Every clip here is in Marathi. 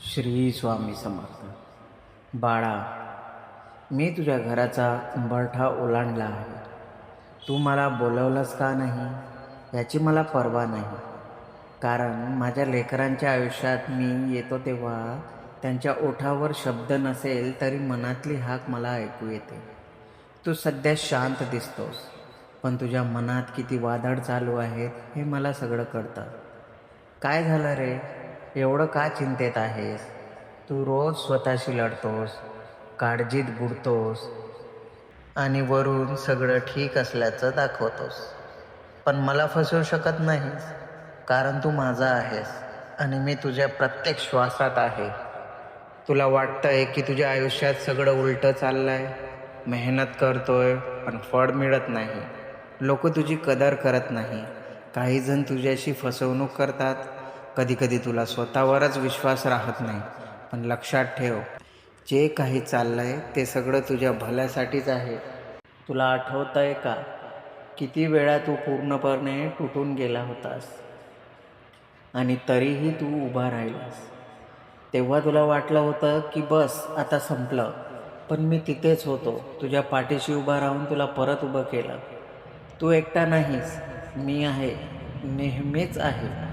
श्री स्वामी समर्थ. बाळा, मी तुझ्या घराचा उंबरठा ओलांडला आहे. तू मला बोलवलंस का नाही याची मला पर्वा नाही. कारण माझ्या लेकरांच्या आयुष्यात मी येतो तेव्हा त्यांच्या ओठावर शब्द नसेल तरी मनातली हाक मला ऐकू येते. तू सध्या शांत दिसतोस, पण तुझ्या मनात किती वादळ चालू आहेत हे मला सगळं कळतं. काय झालं रे? एवढं का चिंतेत आहेस? तू रोज स्वतःशी लढतोस, काळजीत बुडतोस आणि वरून सगळं ठीक असल्याचं दाखवतोस. पण मला फसवू शकत नाहीस, कारण तू माझा आहेस आणि मी तुझ्या प्रत्येक श्वासात आहे. तुला वाटतंय की तुझ्या आयुष्यात सगळं उलटं चाललंय. मेहनत करतोय पण फळ मिळत नाही. लोक तुझी कदर करत नाही. काही जण तुझ्याशी फसवणूक करतात. कधी कधी तुला स्वतःवरच विश्वास राहत नाही. पण लक्षात ठेव, जे काही चाललंय ते सगळं तुझ्या भल्यासाठीच आहे. तुला आठवतंय का, किती वेळा तू पूर्णपणे तुटून गेला होतास आणि तरीही तू उभा राहिलास. तेव्हा तुला वाटलं होतं की बस आता संपलं, पण मी तिथेच होतो, तुझ्या पाठीशी उभा राहून तुला परत उभं केलं. तू एकटा नाहीस, मी आहे, नेहमीच आहे.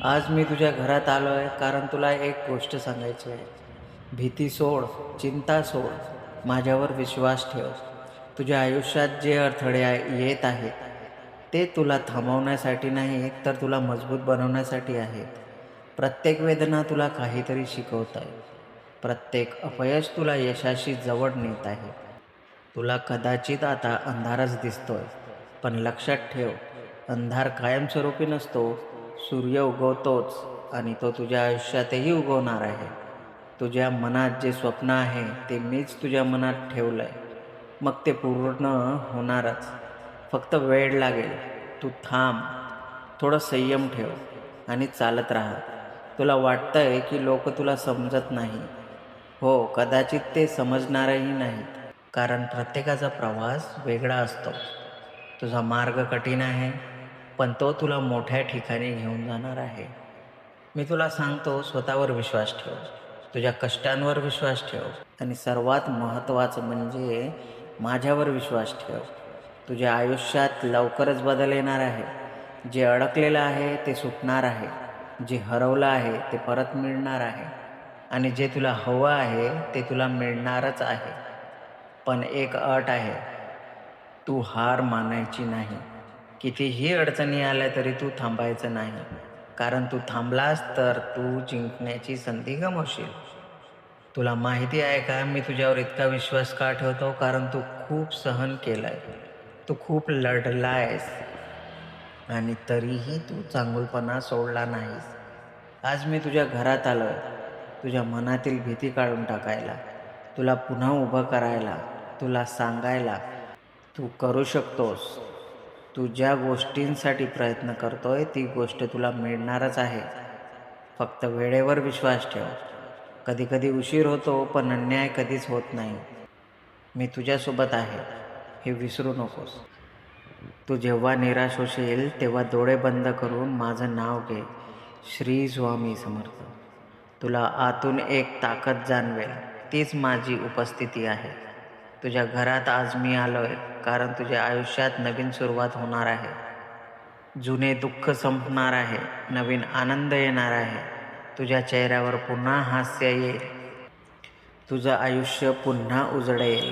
आज मी तुझ्या घरात आलो आहे कारण तुला एक गोष्ट सांगायची आहे. भीती सोड, चिंता सोड, माझ्यावर विश्वास ठेव. तुझ्या आयुष्यात जे अडथळे येत आहेत ते तुला थांबवण्यासाठी नाहीत, तर तुला मजबूत बनवण्यासाठी आहेत. प्रत्येक वेदना तुला काहीतरी शिकवत आहे. प्रत्येक अपयश तुला यशाशी जवळ नेत आहे. तुला कदाचित आता अंधारच दिसतोय, पण लक्षात ठेव, अंधार कायमस्वरूपी नसतो. सूर्य उगवतोच आणि तो तुझ्या आयुष्यातही उगवणार आहे. तुझ्या मनात जे स्वप्न आहे ते मीच तुझ्या मनात ठेवलंय, मग ते पूर्ण होणारच. फक्त वेळ लागेल. तू थांब, थोडं संयम ठेव आणि चालत राहा. तुला वाटतंय की लोक तुला समजत नाही. हो, कदाचित ते समजणारही नाहीत, कारण प्रत्येकाचा प्रवास वेगळा असतो. तुझा मार्ग कठीण आहे, पण तो तुला मोठ्या ठिकाणी घेऊन जाणार आहे. मी तुला सांगतो, स्वतःवर विश्वास ठेव, तुझ्या कष्टांवर विश्वास ठेव आणि सर्वात महत्त्वाचं म्हणजे माझ्यावर विश्वास ठेव. तुझ्या आयुष्यात लवकरच बदल येणार आहे. जे अडकलेलं आहे ते सुटणार आहे. जे हरवलं आहे ते परत मिळणार आहे आणि जे तुला हवं आहे ते तुला मिळणारच आहे. पण एक अट आहे, तू हार मानायची नाही. कितीही अडचणी आल्या तरी तू थांबायचं नाही, कारण तू थांबलास तर तू जिंकण्याची संधी गमावशील. तुला माहिती आहे का, मी तुझ्यावर इतका विश्वास का ठेवतो? कारण तू खूप सहन केलंय, तू खूप लढलायस आणि तरीही तू चांगुलपणा सोडला नाहीस. आज मी तुझ्या घरात आलोय, तुझ्या मनातील भीती काढून टाकायला, तुला पुन्हा उभं करायला, तुला सांगायला तू करू शकतोस. तू ज्या गोष्टींसाठी प्रयत्न करतोय ती गोष्ट तुला मिळणारच आहे. फक्त वेळेवर विश्वास ठेव. कधी कधी उशीर होतो, पण अन्याय कधीच होत नाही. मी तुझ्यासोबत आहे हे विसरू नकोस. तू जेव्हा निराश होशील तेव्हा डोळे बंद करून माझं नाव घे, श्री स्वामी समर्थ. तुला आतून एक ताकद जाणवेल, तीच माझी उपस्थिती आहे. तुझ्या घरात आज मी आलोय कारण तुझ्या आयुष्यात नवीन सुरुवात होणार आहे. जुने दुःख संपणार आहे, नवीन आनंद येणार आहे. तुझ्या चेहऱ्यावर पुन्हा हास्य येईल, तुझं आयुष्य पुन्हा उजळेल.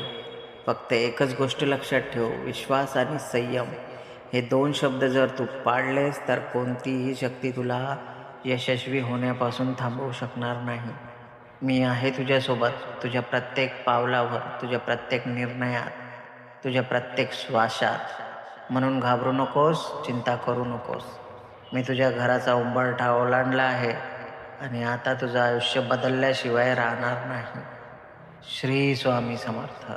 फक्त एकच गोष्ट लक्षात ठेव, विश्वास आणि संयम हे दोन शब्द जर तू पाळलेस तर कोणतीही शक्ती तुला यशस्वी होण्यापासून थांबवू शकणार नाही. मी आहे तुझ्यासोबत, तुझ्या प्रत्येक पावलावर, तुझ्या प्रत्येक निर्णयात, तुझ्या प्रत्येक श्वासात. म्हणून घाबरू नकोस, चिंता करू नकोस. मी तुझ्या घराचा उंबरठा ओलांडला आहे आणि आता तुझं आयुष्य बदलल्याशिवाय राहणार नाही. श्री स्वामी समर्थ.